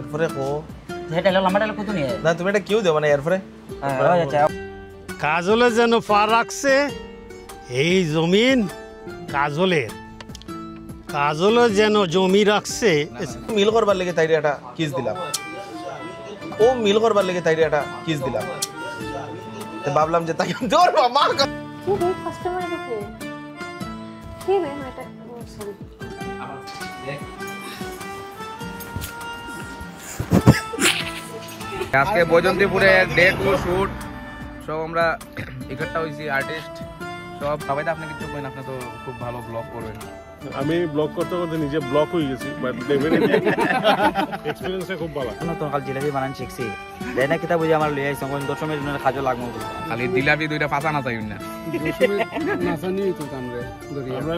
এরপরে কো সেটা লম্বা ডায়লগ কত নিয়ে না তুমি এটা কিউ দেবো না এরপরে আচ্ছা কাজলে যেন পা রাখছে এই জমিন কাজলের কাজলে যেন জমি রাখছে মিল করবার লেগে তাইরে একটা কিস দিলাম ও মিল করবার লেগে তাইরে একটা কিস দিলাম তো ভাবলাম যে তাকে দৌড় মা কি রে কাস্টমার কে কি রে এটা সরি আজকে বৈজন্তীপুরে ডে 2 শুট সব আমরা একটটা হইছি আর্টিস্ট সব সবাই তো আপনি কিছু কইন আপনি তো খুব ভালো ব্লগ করবেন আমি ব্লগ করতে করতে নিজে ব্লক হয়ে গেছি বাট এক্সপেরিয়েন্সটা খুব ভালো নতুন কাল জিলাপি বানান শিখছি দেয় না কিতা বুঝি আমার লই আইছ কোন 10 মিনিট ধরে কাজে লাগমু খালি দিলাপি দুইটা পাতা না চাইুন না নাচানি তো কামরে আমরা